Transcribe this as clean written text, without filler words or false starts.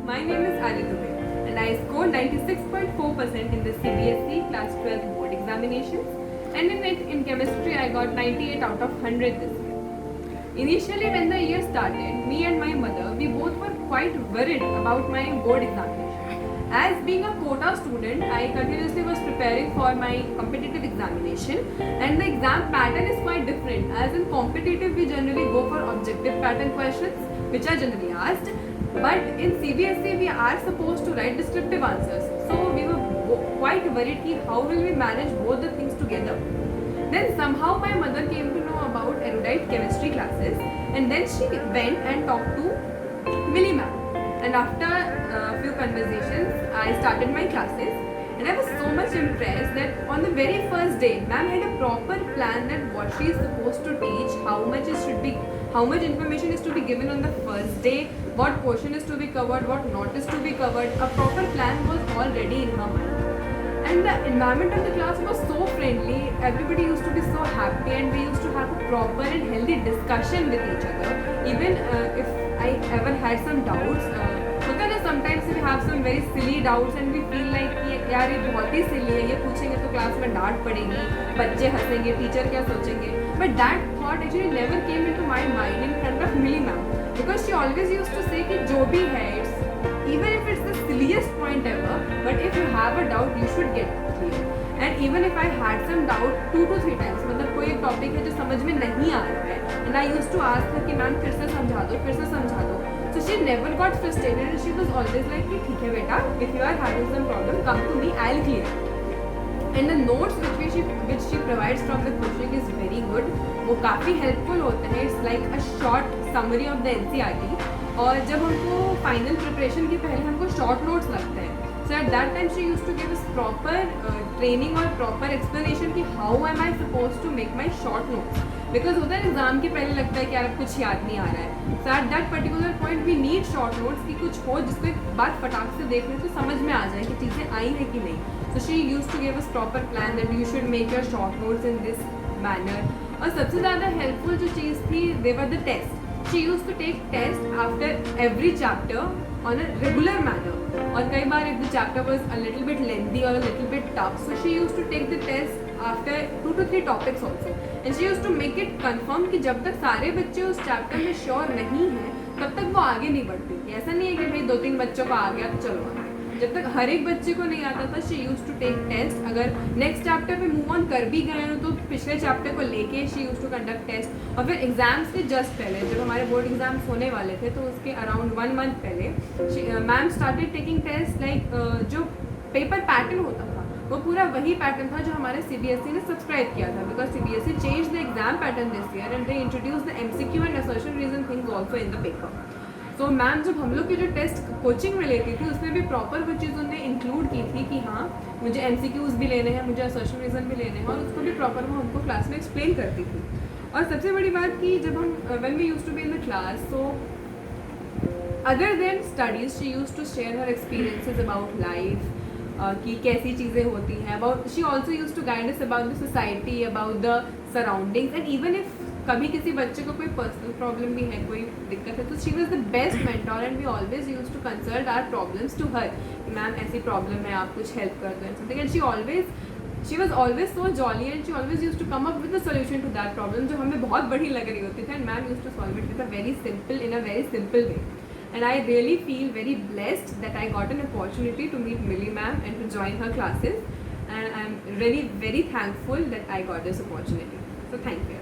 My name is Ali Dubey and I scored 96.4% in the CBSE class 12 board examinations, and in chemistry I got 98 out of 100 this year. Initially when the year started, me and my mother, we both were quite worried about my board examination. As being a quota student, I continuously was preparing for my competitive examination, and the exam pattern is quite different. As in competitive, we generally go for objective pattern questions which are generally asked, but in CBSE we are supposed to write descriptive answers. So we were quite worried ki how will we manage both the things together. Then somehow my mother came to know about erudite chemistry classes, and then she went and talked to Millie ma'am. And after a few conversations, I started my classes, and I was so much impressed that on the very first day, ma'am had a proper plan that what she is supposed to teach, how much information is to be given on the first day, what portion is to be covered, what not is to be covered. A proper plan was already in her mind. And the environment of the class was so friendly, everybody used to be so happy, and we used to have a proper and healthy discussion with each other. Even if I ever had some doubts, sometimes we have some very silly doubts and we feel like यार ये बहुत ही silly है, ये पूछेंगे तो class में डांट पड़ेगी, बच्चे हंसेंगे, टीचर क्या सोचेंगे. But that thought actually never came into my mind in front of Millie ma'am, because she always used to say कि जो भी है, even if it's the silliest point ever, but if you have a doubt, you should get clear. And even if I had some doubt 2 to 3 times, मतलब कोई एक topic है जो समझ में नहीं आ रहा है, and I used to ask her कि मैम फिर से समझा दो. So she never got frustrated, and she was always like कि ठीक है बेटा, if you are having some problem, come to me, I'll clear it. And the notes which she provides from the coaching is very good. वो काफ़ी helpful होते हैं. It's like a short summary of the NCERT. और जब हमको final preparation के पहले हमको शॉर्ट नोट्स लगते हैं, so at that time she use to give us proper training और प्रॉपर एक्सप्लेनेशन कि how am I supposed to make my short notes. Because उधर एग्जाम के पहले लगता है कि यार अब कुछ याद नहीं आ रहा है. So at that particular point we need short notes कि कुछ हो जिसको एक बात फटाक से देख लें तो समझ में आ जाए कि चीज़ें आई हैं कि नहीं. So she use to give us proper plan that you should make your short notes in this manner. और सबसे ज़्यादा हेल्पफुल जो चीज़ थी, they were the test. She used to take test after every chapter on a regular manner. और कई बार if the chapter was a little bit lengthy or a little bit tough, so she used to take the test after 2 to 3 topics also. And she used to make it confirm कि जब तक सारे बच्चे उस chapter में sure नहीं हैं, तब तक वो आगे नहीं बढ़ती. ऐसा नहीं है कि भाई 2-3 बच्चों को आ गया तो चलो आगे. जब तक हर एक बच्चे को नहीं आता था, she use to take test. अगर नेक्स्ट चैप्टर पे मूव ऑन कर भी गए हो तो पिछले चैप्टर को लेके she use to conduct test. और फिर एग्जाम्स के जस्ट पहले, जब हमारे बोर्ड एग्जाम्स होने वाले थे, तो उसके अराउंड 1 मंथ पहले ma'am started taking test. Like जो पेपर पैटर्न होता था वो पूरा वही पैटर्न था जो हमारे CBSE ने सब्सक्राइब किया था. Because CBSE change the exam pattern this year and they introduce the MCQ and assertion reason things also in the paper. तो मैम जब हम लोग की जो टेस्ट कोचिंग में लेती थी, उसमें भी प्रॉपर वो चीज़ उन्होंने इंक्लूड की थी कि हाँ मुझे MCQs भी लेने हैं, मुझे असर्शन रीज़न भी लेने हैं, और उसको भी प्रॉपर वो हमको क्लास में एक्सप्लेन करती थी. और सबसे बड़ी बात कि जब हम when we used to be in the class, so other than studies she used to share her experiences about life, कि कैसी चीज़ें होती हैं. About she also used to guide us about the society, about the surroundings. And even if कभी किसी बच्चे को कोई पर्सनल प्रॉब्लम भी है, कोई दिक्कत है, तो she was the best mentor and we always use to consult our problems to her. Ma'am ऐसी प्रॉब्लम है, आप कुछ हेल्प कर दो and something. And she was always so jolly and she always use to come up with the solution to that problem जो हमें बहुत बड़ी लग रही होती थी. And ma'am use to solve it with a very simple way. And I really feel very blessed that I got an opportunity to meet Millie ma'am and to join her classes. And I'm really very thankful that I got this opportunity. So thank you.